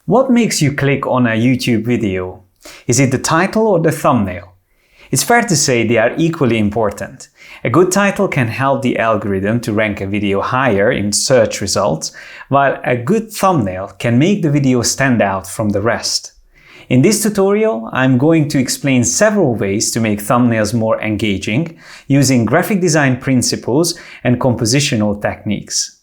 What makes you click on a YouTube video? Is it the title or the thumbnail? It's fair to say they are equally important. A good title can help the algorithm to rank a video higher in search results, while a good thumbnail can make the video stand out from the rest. In this tutorial, I'm going to explain several ways to make thumbnails more engaging using graphic design principles and compositional techniques.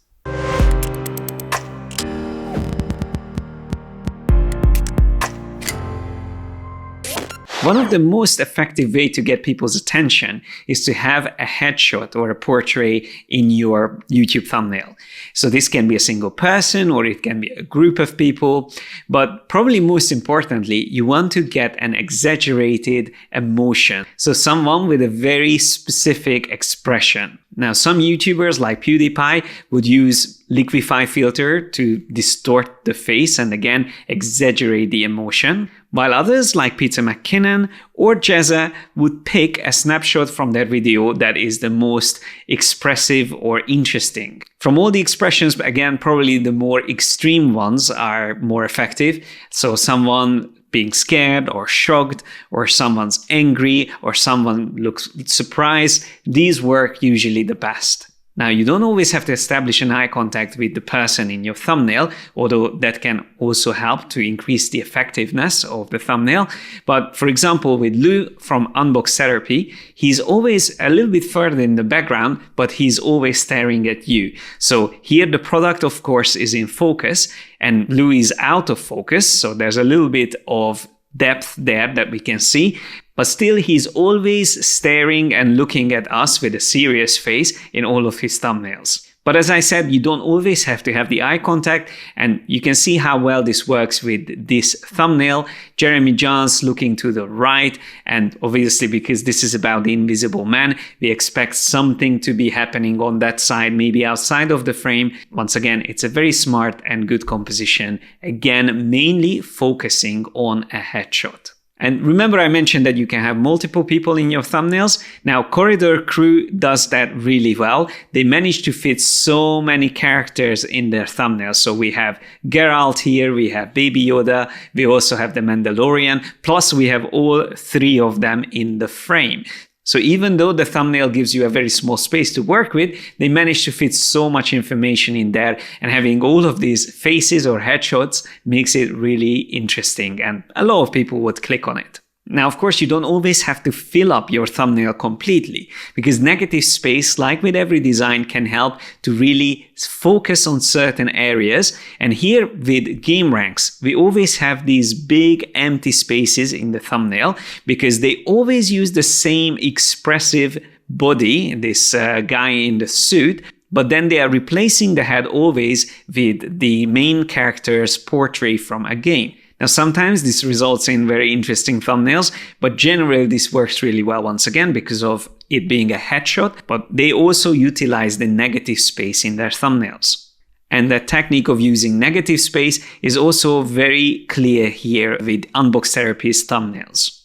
One of the most effective ways to get people's attention is to have a headshot or a portrait in your YouTube thumbnail. So this can be a single person or it can be a group of people, but probably most importantly, you want to get an exaggerated emotion. So someone with a very specific expression. Now, some YouTubers like PewDiePie would use liquify filter to distort the face and again exaggerate the emotion, while others like Peter McKinnon or Jezza would pick a snapshot from their video that is the most expressive or interesting. From all the expressions, again, probably the more extreme ones are more effective. So someone being scared or shocked, or someone's angry, or someone looks surprised, these work usually the best. Now, you don't always have to establish an eye contact with the person in your thumbnail, although that can also help to increase the effectiveness of the thumbnail. But for example, with Lou from Unbox Therapy, he's always a little bit further in the background, but he's always staring at you. So here the product, of course, is in focus and Lou is out of focus. So there's a little bit of depth there that we can see, but still he's always staring and looking at us with a serious face in all of his thumbnails. But as I said, you don't always have to have the eye contact, and you can see how well this works with this thumbnail. Jeremy Johns looking to the right, and obviously because this is about the Invisible Man, we expect something to be happening on that side, maybe outside of the frame. Once again, it's a very smart and good composition, again, mainly focusing on a headshot. And remember I mentioned that you can have multiple people in your thumbnails. Now, Corridor Crew does that really well. They manage to fit so many characters in their thumbnails. So we have Geralt here, we have Baby Yoda, we also have the Mandalorian, plus we have all three of them in the frame. So even though the thumbnail gives you a very small space to work with, they manage to fit so much information in there, and having all of these faces or headshots makes it really interesting, and a lot of people would click on it. Now, of course, you don't always have to fill up your thumbnail completely, because negative space, like with every design, can help to really focus on certain areas. And here with game ranks, we always have these big empty spaces in the thumbnail because they always use the same expressive body, this guy in the suit, but then they are replacing the head always with the main character's portrait from a game. Now, sometimes this results in very interesting thumbnails, but generally this works really well once again because of it being a headshot, but they also utilize the negative space in their thumbnails. And the technique of using negative space is also very clear here with Unbox Therapy's thumbnails.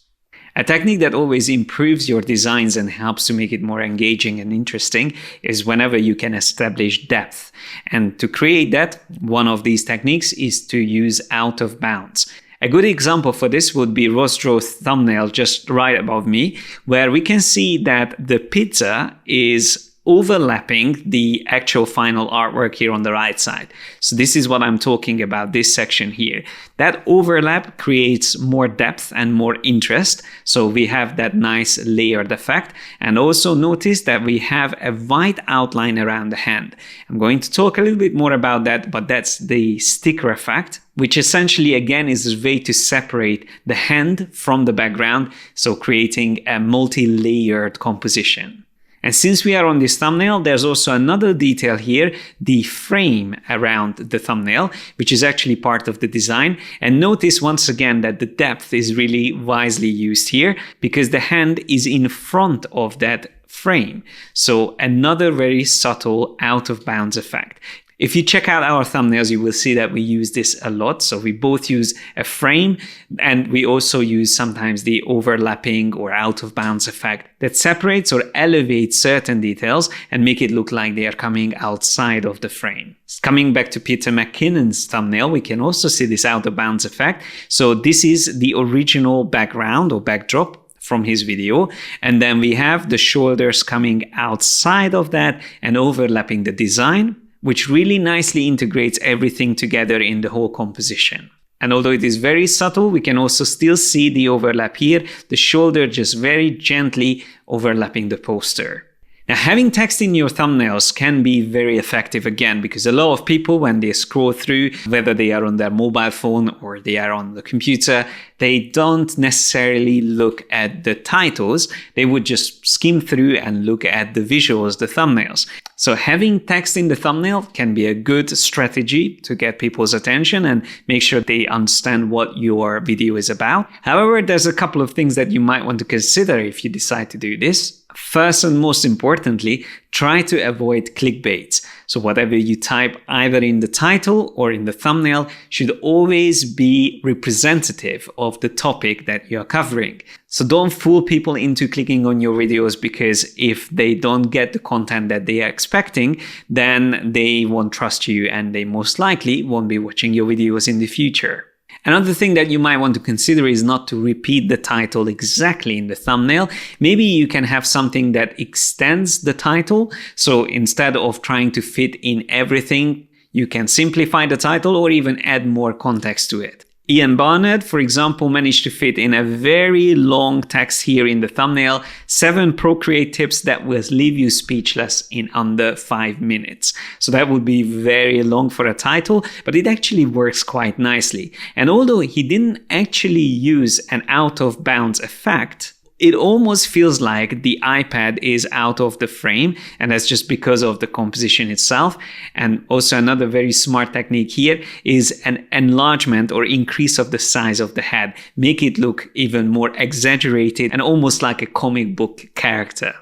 A technique that always improves your designs and helps to make it more engaging and interesting is whenever you can establish depth. And to create that, one of these techniques is to use out of bounds. A good example for this would be Rostro's thumbnail just right above me, where we can see that the pizza is overlapping the actual final artwork here on the right side. So this is what I'm talking about, this section here. That overlap creates more depth and more interest. So we have that nice layered effect. And also notice that we have a white outline around the hand. I'm going to talk a little bit more about that, but that's the sticker effect, which essentially again is a way to separate the hand from the background. So creating a multi-layered composition. And since we are on this thumbnail, there's also another detail here, the frame around the thumbnail, which is actually part of the design. And notice once again that the depth is really wisely used here because the hand is in front of that frame. So another very subtle out of bounds effect. If you check out our thumbnails, you will see that we use this a lot. So we both use a frame, and we also use sometimes the overlapping or out of bounds effect that separates or elevates certain details and make it look like they are coming outside of the frame. Coming back to Peter McKinnon's thumbnail, we can also see this out of bounds effect. So this is the original background or backdrop from his video, and then we have the shoulders coming outside of that and overlapping the design, which really nicely integrates everything together in the whole composition. And although it is very subtle, we can also still see the overlap here, the shoulder just very gently overlapping the poster. Now, having text in your thumbnails can be very effective again, because a lot of people, when they scroll through, whether they are on their mobile phone or they are on the computer, they don't necessarily look at the titles. They would just skim through and look at the visuals, the thumbnails. So having text in the thumbnail can be a good strategy to get people's attention and make sure they understand what your video is about. However, there's a couple of things that you might want to consider if you decide to do this. First and most importantly, try to avoid clickbaits. So whatever you type either in the title or in the thumbnail should always be representative of the topic that you're covering. So don't fool people into clicking on your videos, because if they don't get the content that they are expecting, then they won't trust you and they most likely won't be watching your videos in the future. Another thing that you might want to consider is not to repeat the title exactly in the thumbnail. Maybe you can have something that extends the title. So instead of trying to fit in everything, you can simplify the title or even add more context to it. Ian Barnard, for example, managed to fit in a very long text here in the thumbnail, 7 Procreate tips that will leave you speechless in under 5 minutes. So that would be very long for a title, but it actually works quite nicely. And although he didn't actually use an out of bounds effect, it almost feels like the iPad is out of the frame, and that's just because of the composition itself. And also another very smart technique here is an enlargement or increase of the size of the head. Make it look even more exaggerated and almost like a comic book character.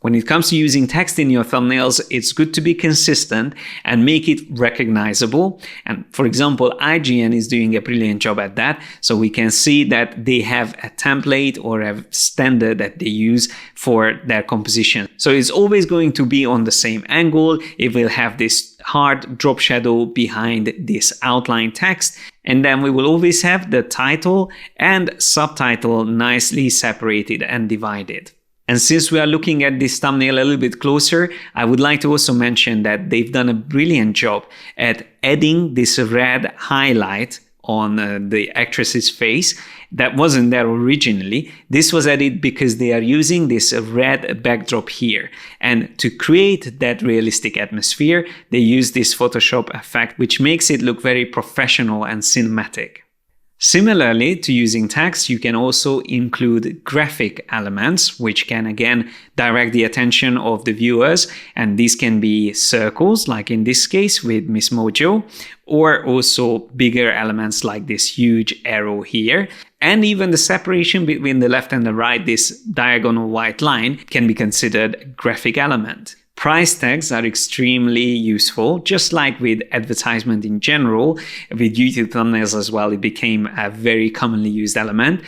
When it comes to using text in your thumbnails, it's good to be consistent and make it recognizable. And for example, IGN is doing a brilliant job at that. So we can see that they have a template or a standard that they use for their composition. So it's always going to be on the same angle. It will have this hard drop shadow behind this outline text. And then we will always have the title and subtitle nicely separated and divided. And since we are looking at this thumbnail a little bit closer, I would like to also mention that they've done a brilliant job at adding this red highlight on the actress's face that wasn't there originally. This was added because they are using this red backdrop here. And to create that realistic atmosphere, they use this Photoshop effect, which makes it look very professional and cinematic. Similarly to using text, you can also include graphic elements, which can again direct the attention of the viewers. And these can be circles, like in this case with Miss Mojo, or also bigger elements like this huge arrow here. And even the separation between the left and the right, this diagonal white line, can be considered a graphic element. Price tags are extremely useful, just like with advertisement in general. With YouTube thumbnails as well, it became a very commonly used element.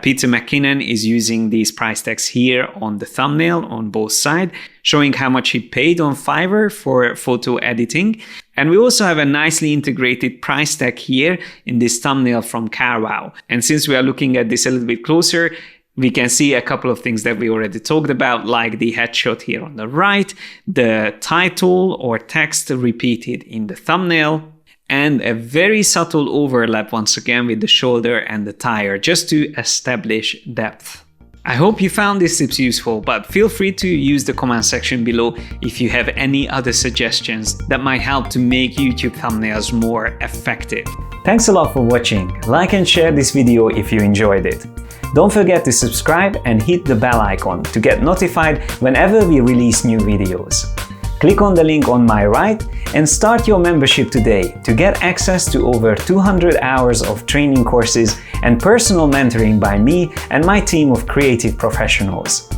Peter McKinnon is using these price tags here on the thumbnail on both sides, showing how much he paid on Fiverr for photo editing. And we also have a nicely integrated price tag here in this thumbnail from Carwow. And since we are looking at this a little bit closer, we can see a couple of things that we already talked about, like the headshot here on the right, the title or text repeated in the thumbnail, and a very subtle overlap once again with the shoulder and the tire, just to establish depth. I hope you found these tips useful, but feel free to use the comment section below if you have any other suggestions that might help to make YouTube thumbnails more effective. Thanks a lot for watching. Like and share this video if you enjoyed it. Don't forget to subscribe and hit the bell icon to get notified whenever we release new videos. Click on the link on my right and start your membership today to get access to over 200 hours of training courses and personal mentoring by me and my team of creative professionals.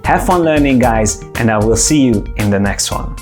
Have fun learning, guys, and I will see you in the next one.